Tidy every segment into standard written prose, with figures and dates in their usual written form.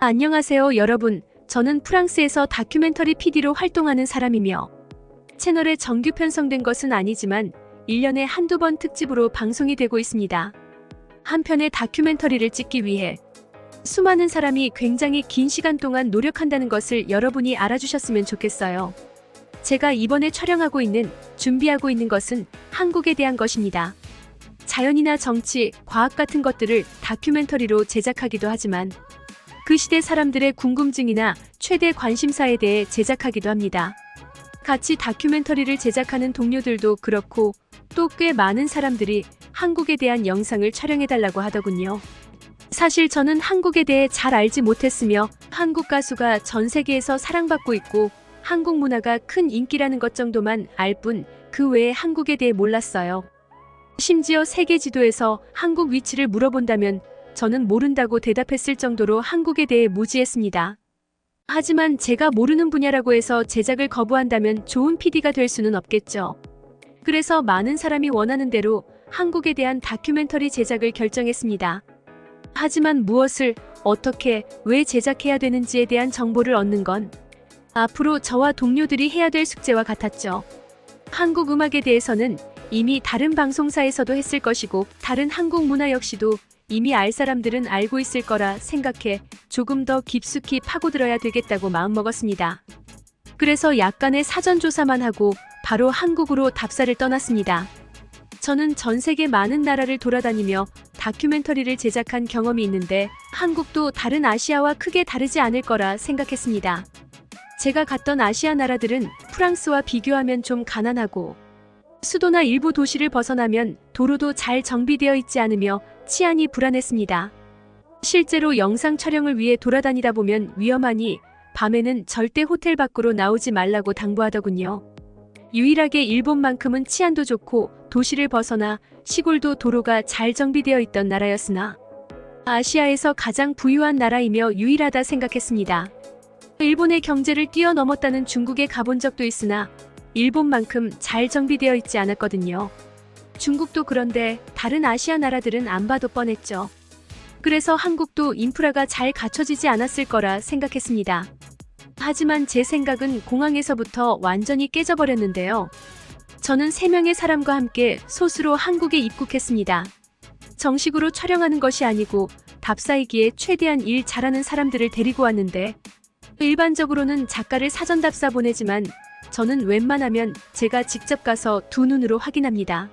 안녕하세요, 여러분. 저는 프랑스에서 다큐멘터리 PD로 활동하는 사람이며 채널에 정규 편성된 것은 아니지만 1년에 한두 번 특집으로 방송이 되고 있습니다. 한 편의 다큐멘터리를 찍기 위해 수많은 사람이 굉장히 긴 시간 동안 노력한다는 것을 여러분이 알아주셨으면 좋겠어요. 제가 이번에 준비하고 있는 것은 한국에 대한 것입니다. 자연이나 정치, 과학 같은 것들을 다큐멘터리로 제작하기도 하지만 그 시대 사람들의 궁금증이나 최대 관심사에 대해 제작하기도 합니다. 같이 다큐멘터리를 제작하는 동료들도 그렇고 또 꽤 많은 사람들이 한국에 대한 영상을 촬영해달라고 하더군요. 사실 저는 한국에 대해 잘 알지 못했으며 한국 가수가 전 세계에서 사랑받고 있고 한국 문화가 큰 인기라는 것 정도만 알 뿐 그 외에 한국에 대해 몰랐어요. 심지어 세계 지도에서 한국 위치를 물어본다면 저는 모른다고 대답했을 정도로 한국에 대해 무지했습니다. 하지만 제가 모르는 분야라고 해서 제작을 거부한다면 좋은 PD가 될 수는 없겠죠. 그래서 많은 사람이 원하는 대로 한국에 대한 다큐멘터리 제작을 결정했습니다. 하지만 무엇을, 어떻게, 왜 제작해야 되는지에 대한 정보를 얻는 건 앞으로 저와 동료들이 해야 될 숙제와 같았죠. 한국 음악에 대해서는 이미 다른 방송사에서도 했을 것이고 다른 한국 문화 역시도 이미 알 사람들은 알고 있을 거라 생각해 조금 더 깊숙이 파고들어야 되겠다고 마음먹었습니다. 그래서 약간의 사전조사만 하고 바로 한국으로 답사를 떠났습니다. 저는 전 세계 많은 나라를 돌아다니며 다큐멘터리를 제작한 경험이 있는데 한국도 다른 아시아와 크게 다르지 않을 거라 생각했습니다. 제가 갔던 아시아 나라들은 프랑스와 비교하면 좀 가난하고 수도나 일부 도시를 벗어나면 도로도 잘 정비되어 있지 않으며 치안이 불안했습니다. 실제로 영상 촬영을 위해 돌아다니다 보면 위험하니 밤에는 절대 호텔 밖으로 나오지 말라고 당부하더군요. 유일하게 일본만큼은 치안도 좋고 도시를 벗어나 시골도 도로가 잘 정비되어 있던 나라였으나 아시아에서 가장 부유한 나라이며 유일하다 생각했습니다. 일본의 경제를 뛰어넘었다는 중국에 가본 적도 있으나 일본만큼 잘 정비되어 있지 않았거든요. 중국도 그런데 다른 아시아 나라들은 안 봐도 뻔했죠. 그래서 한국도 인프라가 잘 갖춰지지 않았을 거라 생각했습니다. 하지만 제 생각은 공항에서부터 완전히 깨져버렸는데요. 저는 3명의 사람과 함께 소수로 한국에 입국했습니다. 정식으로 촬영하는 것이 아니고 답사이기에 최대한 일 잘하는 사람들을 데리고 왔는데 일반적으로는 작가를 사전 답사 보내지만 저는 웬만하면 제가 직접 가서 두 눈으로 확인합니다.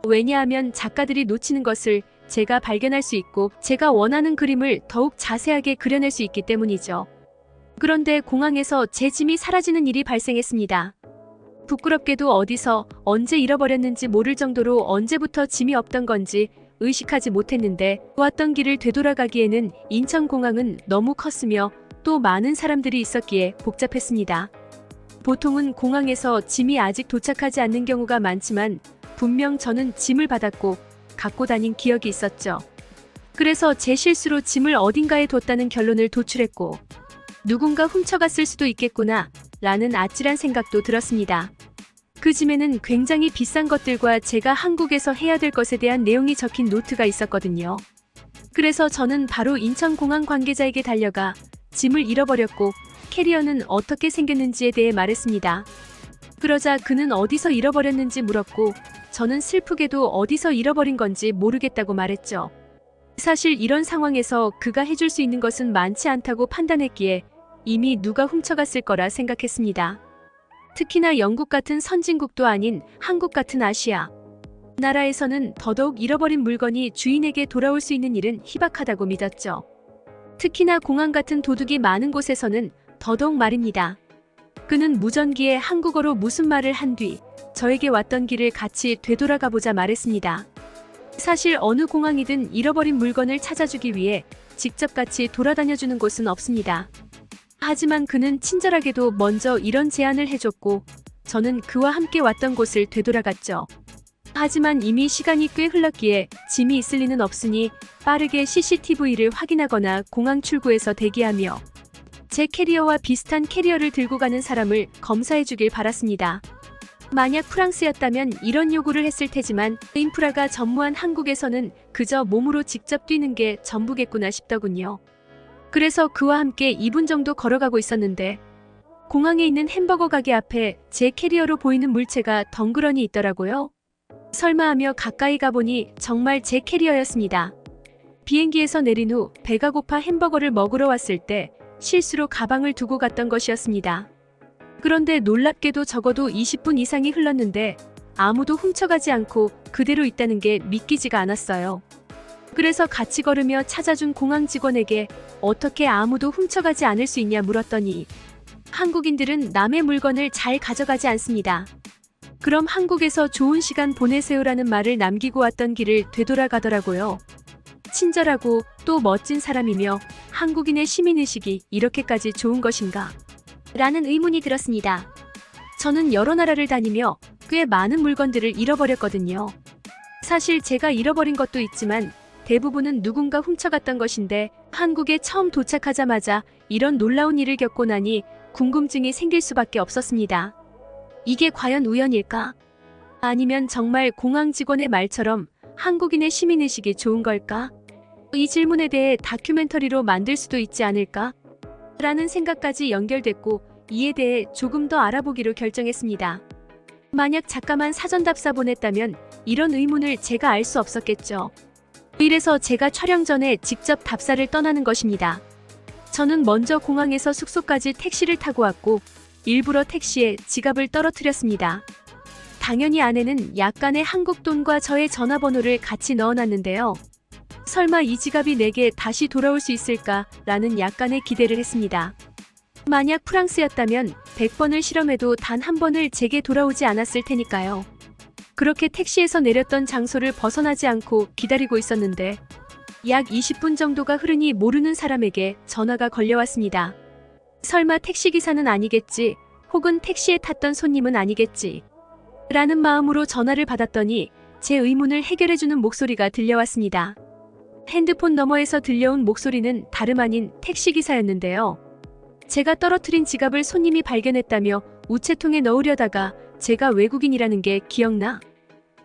왜냐하면 작가들이 놓치는 것을 제가 발견할 수 있고 제가 원하는 그림을 더욱 자세하게 그려낼 수 있기 때문이죠. 그런데 공항에서 제 짐이 사라지는 일이 발생했습니다. 부끄럽게도 어디서 언제 잃어버렸는지 모를 정도로 언제부터 짐이 없던 건지 의식하지 못했는데 왔던 길을 되돌아가기에는 인천공항은 너무 컸으며 또 많은 사람들이 있었기에 복잡했습니다. 보통은 공항에서 짐이 아직 도착하지 않는 경우가 많지만 분명 저는 짐을 받았고 갖고 다닌 기억이 있었죠. 그래서 제 실수로 짐을 어딘가에 뒀다는 결론을 도출했고 누군가 훔쳐갔을 수도 있겠구나 라는 아찔한 생각도 들었습니다. 그 짐에는 굉장히 비싼 것들과 제가 한국에서 해야 될 것에 대한 내용이 적힌 노트가 있었거든요. 그래서 저는 바로 인천공항 관계자에게 달려가 짐을 잃어버렸고 캐리어는 어떻게 생겼는지에 대해 말했습니다. 그러자 그는 어디서 잃어버렸는지 물었고 저는 슬프게도 어디서 잃어버린 건지 모르겠다고 말했죠. 사실 이런 상황에서 그가 해줄 수 있는 것은 많지 않다고 판단했기에 이미 누가 훔쳐갔을 거라 생각했습니다. 특히나 영국 같은 선진국도 아닌 한국 같은 아시아 나라에서는 더더욱 잃어버린 물건이 주인에게 돌아올 수 있는 일은 희박하다고 믿었죠. 특히나 공항 같은 도둑이 많은 곳에서는 더더욱 말입니다. 그는 무전기에 한국어로 무슨 말을 한 뒤 저에게 왔던 길을 같이 되돌아가보자 말했습니다. 사실 어느 공항이든 잃어버린 물건을 찾아주기 위해 직접 같이 돌아다녀주는 곳은 없습니다. 하지만 그는 친절하게도 먼저 이런 제안을 해줬고 저는 그와 함께 왔던 곳을 되돌아갔죠. 하지만 이미 시간이 꽤 흘렀기에 짐이 있을 리는 없으니 빠르게 CCTV를 확인하거나 공항 출구에서 대기하며 제 캐리어와 비슷한 캐리어를 들고 가는 사람을 검사해주길 바랐습니다. 만약 프랑스였다면 이런 요구를 했을 테지만 인프라가 전무한 한국에서는 그저 몸으로 직접 뛰는 게 전부겠구나 싶더군요. 그래서 그와 함께 2분 정도 걸어가고 있었는데 공항에 있는 햄버거 가게 앞에 제 캐리어로 보이는 물체가 덩그러니 있더라고요. 설마 하며 가까이 가보니 정말 제 캐리어였습니다. 비행기에서 내린 후 배가 고파 햄버거를 먹으러 왔을 때 실수로 가방을 두고 갔던 것이었습니다. 그런데 놀랍게도 적어도 20분 이상이 흘렀는데 아무도 훔쳐가지 않고 그대로 있다는 게 믿기지가 않았어요. 그래서 같이 걸으며 찾아준 공항 직원에게 어떻게 아무도 훔쳐가지 않을 수 있냐 물었더니 한국인들은 남의 물건을 잘 가져가지 않습니다. 그럼 한국에서 좋은 시간 보내세요라는 말을 남기고 왔던 길을 되돌아가더라고요. 친절하고 또 멋진 사람이며 한국인의 시민의식이 이렇게까지 좋은 것인가? 라는 의문이 들었습니다. 저는 여러 나라를 다니며 꽤 많은 물건들을 잃어버렸거든요. 사실 제가 잃어버린 것도 있지만 대부분은 누군가 훔쳐갔던 것인데 한국에 처음 도착하자마자 이런 놀라운 일을 겪고 나니 궁금증이 생길 수밖에 없었습니다. 이게 과연 우연일까? 아니면 정말 공항 직원의 말처럼 한국인의 시민의식이 좋은 걸까? 이 질문에 대해 다큐멘터리로 만들 수도 있지 않을까? 라는 생각까지 연결됐고 이에 대해 조금 더 알아보기로 결정했습니다. 만약 작가만 사전 답사 보냈다면 이런 의문을 제가 알 수 없었겠죠. 이래서 제가 촬영 전에 직접 답사를 떠나는 것입니다. 저는 먼저 공항에서 숙소까지 택시를 타고 왔고 일부러 택시에 지갑을 떨어뜨렸습니다. 당연히 안에는 약간의 한국 돈과 저의 전화번호를 같이 넣어놨는데요. 설마 이 지갑이 내게 다시 돌아올 수 있을까라는 약간의 기대를 했습니다. 만약 프랑스였다면 100번을 실험해도 단 한 번을 제게 돌아오지 않았을 테니까요. 그렇게 택시에서 내렸던 장소를 벗어나지 않고 기다리고 있었는데 약 20분 정도가 흐르니 모르는 사람에게 전화가 걸려왔습니다. 설마 택시기사는 아니겠지, 혹은 택시에 탔던 손님은 아니겠지 라는 마음으로 전화를 받았더니 제 의문을 해결해주는 목소리가 들려왔습니다. 핸드폰 너머에서 들려온 목소리는 다름 아닌 택시기사였는데요. 제가 떨어뜨린 지갑을 손님이 발견했다며 우체통에 넣으려다가 제가 외국인이라는 게 기억나?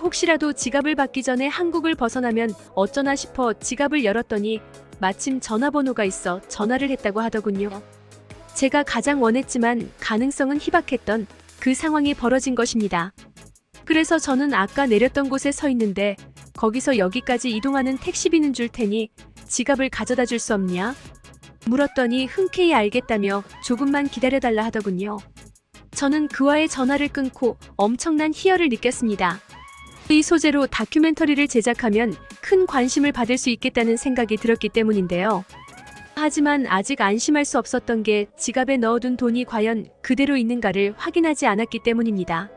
혹시라도 지갑을 받기 전에 한국을 벗어나면 어쩌나 싶어 지갑을 열었더니 마침 전화번호가 있어 전화를 했다고 하더군요. 제가 가장 원했지만 가능성은 희박했던 그 상황이 벌어진 것입니다. 그래서 저는 아까 내렸던 곳에 서 있는데 거기서 여기까지 이동하는 택시비는 줄 테니 지갑을 가져다 줄 수 없냐? 물었더니 흔쾌히 알겠다며 조금만 기다려달라 하더군요. 저는 그와의 전화를 끊고 엄청난 희열을 느꼈습니다. 이 소재로 다큐멘터리를 제작하면 큰 관심을 받을 수 있겠다는 생각이 들었기 때문인데요. 하지만 아직 안심할 수 없었던 게 지갑에 넣어둔 돈이 과연 그대로 있는가를 확인하지 않았기 때문입니다.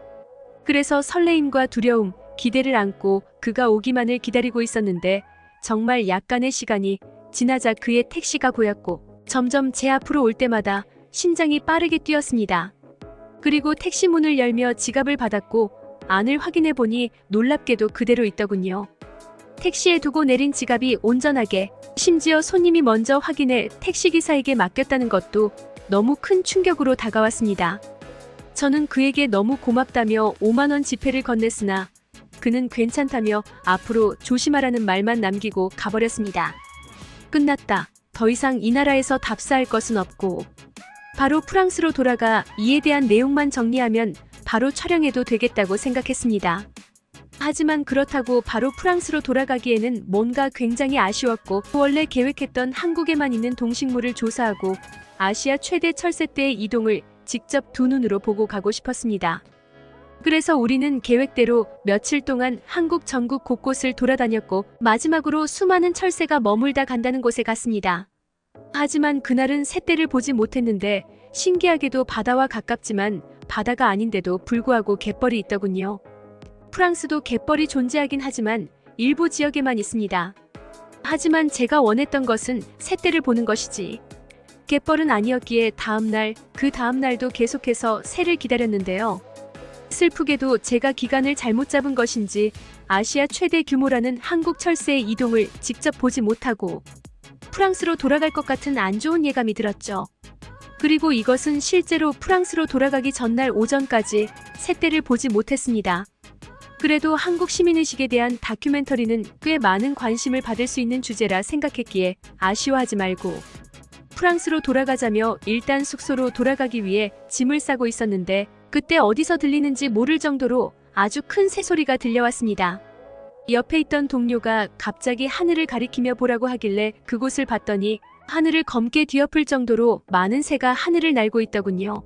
그래서 설레임과 두려움, 기대를 안고 그가 오기만을 기다리고 있었는데 정말 약간의 시간이 지나자 그의 택시가 보였고 점점 제 앞으로 올 때마다 심장이 빠르게 뛰었습니다. 그리고 택시 문을 열며 지갑을 받았고 안을 확인해 보니 놀랍게도 그대로 있더군요. 택시에 두고 내린 지갑이 온전하게, 심지어 손님이 먼저 확인해 택시기사에게 맡겼다는 것도 너무 큰 충격으로 다가왔습니다. 저는 그에게 너무 고맙다며 5만 원 지폐를 건넸으나 그는 괜찮다며 앞으로 조심하라는 말만 남기고 가버렸습니다. 끝났다. 더 이상 이 나라에서 답사할 것은 없고 바로 프랑스로 돌아가 이에 대한 내용만 정리하면 바로 촬영해도 되겠다고 생각했습니다. 하지만 그렇다고 바로 프랑스로 돌아가기에는 뭔가 굉장히 아쉬웠고 원래 계획했던 한국에만 있는 동식물을 조사하고 아시아 최대 철새떼의 이동을 직접 두 눈으로 보고 가고 싶었습니다. 그래서 우리는 계획대로 며칠 동안 한국 전국 곳곳을 돌아다녔고 마지막으로 수많은 철새가 머물다 간다는 곳에 갔습니다. 하지만 그날은 새떼를 보지 못했는데 신기하게도 바다와 가깝지만 바다가 아닌데도 불구하고 갯벌이 있더군요. 프랑스도 갯벌이 존재하긴 하지만 일부 지역에만 있습니다. 하지만 제가 원했던 것은 새떼를 보는 것이지 갯벌은 아니었기에 그 다음날도 계속해서 새를 기다렸는데요. 슬프게도 제가 기간을 잘못 잡은 것인지 아시아 최대 규모라는 한국 철새의 이동을 직접 보지 못하고 프랑스로 돌아갈 것 같은 안 좋은 예감이 들었죠. 그리고 이것은 실제로 프랑스로 돌아가기 전날 오전까지 새떼를 보지 못했습니다. 그래도 한국 시민의식에 대한 다큐멘터리는 꽤 많은 관심을 받을 수 있는 주제라 생각했기에 아쉬워하지 말고 프랑스로 돌아가자며 일단 숙소로 돌아가기 위해 짐을 싸고 있었는데 그때 어디서 들리는지 모를 정도로 아주 큰 새소리가 들려왔습니다. 옆에 있던 동료가 갑자기 하늘을 가리키며 보라고 하길래 그곳을 봤더니 하늘을 검게 뒤엎을 정도로 많은 새가 하늘을 날고 있더군요.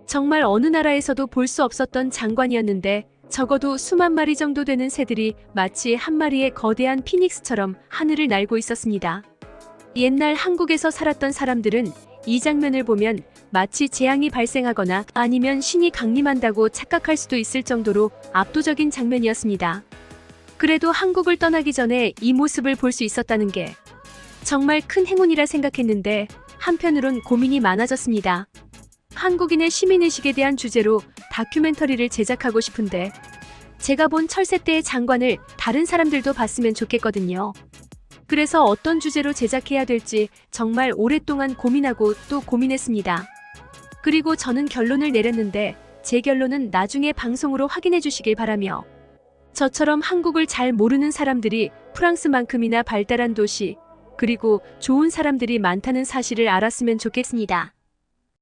정말 어느 나라에서도 볼 수 없었던 장관이었는데 적어도 수만 마리 정도 되는 새들이 마치 한 마리의 거대한 피닉스처럼 하늘을 날고 있었습니다. 옛날 한국에서 살았던 사람들은 이 장면을 보면 마치 재앙이 발생하거나 아니면 신이 강림한다고 착각할 수도 있을 정도로 압도적인 장면이었습니다. 그래도 한국을 떠나기 전에 이 모습을 볼 수 있었다는 게 정말 큰 행운이라 생각했는데 한편으론 고민이 많아졌습니다. 한국인의 시민의식에 대한 주제로 다큐멘터리를 제작하고 싶은데 제가 본 철새 때의 장관을 다른 사람들도 봤으면 좋겠거든요. 그래서 어떤 주제로 제작해야 될지 정말 오랫동안 고민하고 또 고민했습니다. 그리고 저는 결론을 내렸는데 제 결론은 나중에 방송으로 확인해 주시길 바라며 저처럼 한국을 잘 모르는 사람들이 프랑스만큼이나 발달한 도시 그리고 좋은 사람들이 많다는 사실을 알았으면 좋겠습니다.